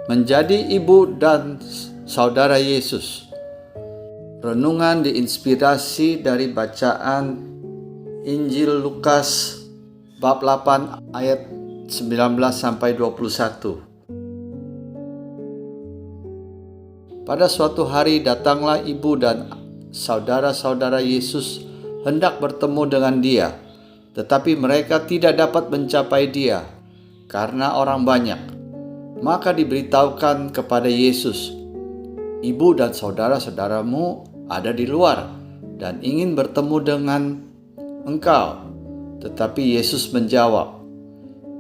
Menjadi ibu dan saudara Yesus. Renungan diinspirasi dari bacaan Injil Lukas bab 8 ayat 19 sampai 21. Pada suatu hari datanglah ibu dan saudara-saudara Yesus hendak bertemu dengan dia, tetapi mereka tidak dapat mencapai dia karena orang banyak. Maka diberitahukan kepada Yesus, "Ibu dan saudara-saudaramu ada di luar dan ingin bertemu dengan engkau." Tetapi Yesus menjawab,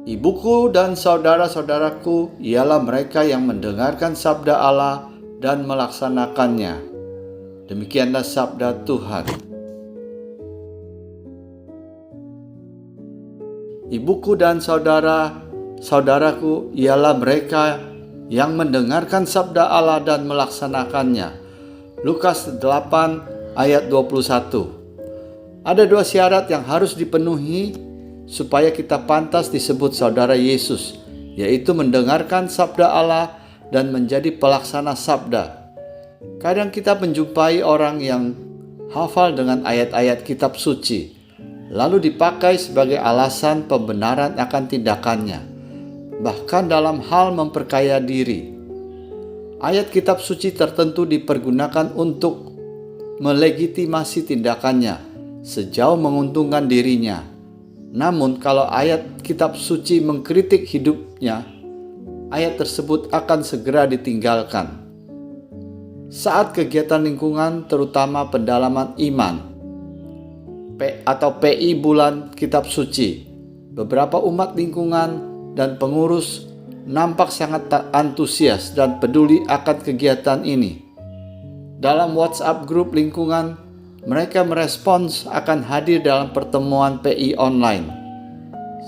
"Ibuku dan saudara-saudaraku ialah mereka yang mendengarkan sabda Allah dan melaksanakannya." Demikianlah sabda Tuhan. Ibuku dan saudaraku ialah mereka yang mendengarkan sabda Allah dan melaksanakannya. Lukas 8 ayat 21. Ada dua syarat yang harus dipenuhi supaya kita pantas disebut saudara Yesus, yaitu mendengarkan sabda Allah dan menjadi pelaksana sabda. Kadang kita menjumpai orang yang hafal dengan ayat-ayat kitab suci, lalu dipakai sebagai alasan pembenaran akan tindakannya, bahkan dalam hal memperkaya diri. Ayat kitab suci tertentu dipergunakan untuk melegitimasi tindakannya sejauh menguntungkan dirinya. Namun kalau ayat kitab suci mengkritik hidupnya, ayat tersebut akan segera ditinggalkan. Saat kegiatan lingkungan, terutama pendalaman iman atau PI bulan kitab suci, beberapa umat lingkungan dan pengurus nampak sangat antusias dan peduli akan kegiatan ini. Dalam WhatsApp grup lingkungan, mereka merespons akan hadir dalam pertemuan PI online.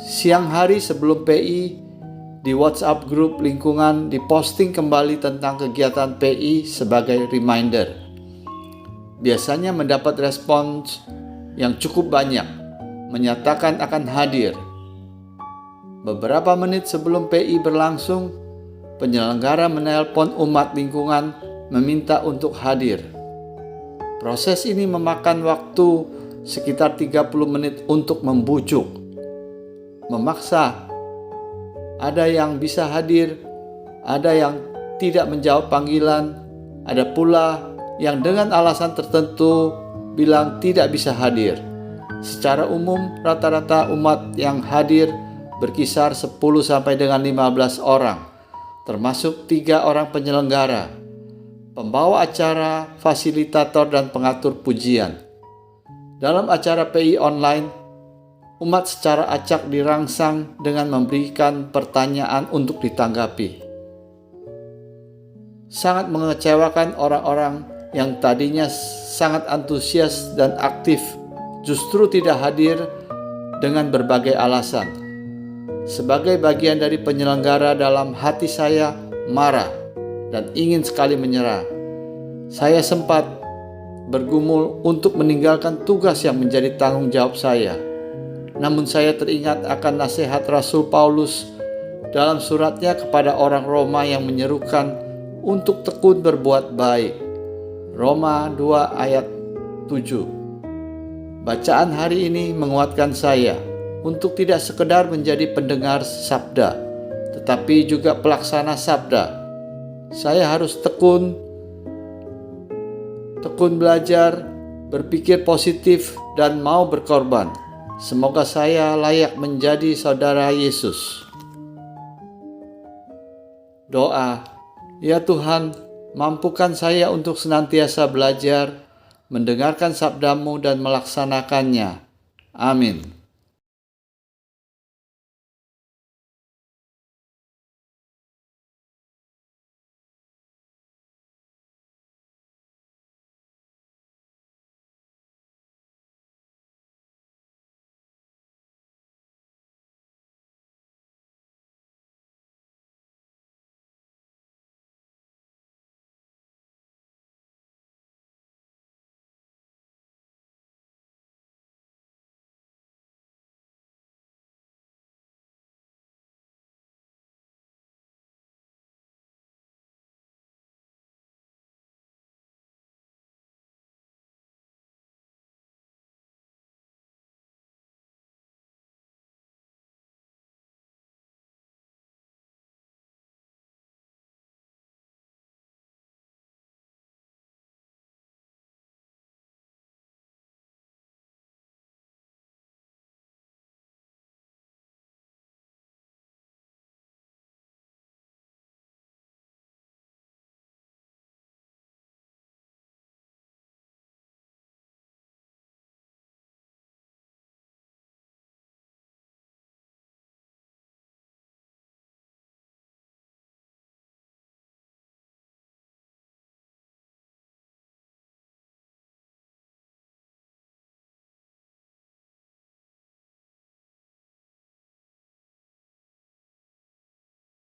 Siang hari sebelum PI, di WhatsApp grup lingkungan diposting kembali tentang kegiatan PI sebagai reminder. Biasanya mendapat respons yang cukup banyak, menyatakan akan hadir. Beberapa menit sebelum PI berlangsung, penyelenggara menelpon umat lingkungan meminta untuk hadir. Proses ini memakan waktu sekitar 30 menit untuk membujuk, memaksa. Ada yang bisa hadir, ada yang tidak menjawab panggilan, ada pula yang dengan alasan tertentu bilang tidak bisa hadir. Secara umum, rata-rata umat yang hadir berkisar 10 sampai dengan 15 orang, termasuk 3 orang penyelenggara, pembawa acara, fasilitator, dan pengatur pujian. Dalam acara PI online, umat secara acak dirangsang dengan memberikan pertanyaan untuk ditanggapi. Sangat mengecewakan orang-orang yang tadinya sangat antusias dan aktif justru tidak hadir dengan berbagai alasan. Sebagai bagian dari penyelenggara, dalam hati saya marah dan ingin sekali menyerah. Saya sempat bergumul untuk meninggalkan tugas yang menjadi tanggung jawab saya. Namun saya teringat akan nasihat Rasul Paulus dalam suratnya kepada orang Roma yang menyerukan untuk tekun berbuat baik. Roma 2 ayat 7. Bacaan hari ini menguatkan saya untuk tidak sekedar menjadi pendengar sabda, tetapi juga pelaksana sabda. Saya harus tekun belajar, berpikir positif, dan mau berkorban. Semoga saya layak menjadi saudara Yesus. Doa, ya Tuhan, mampukan saya untuk senantiasa belajar, mendengarkan sabda-Mu dan melaksanakannya. Amin.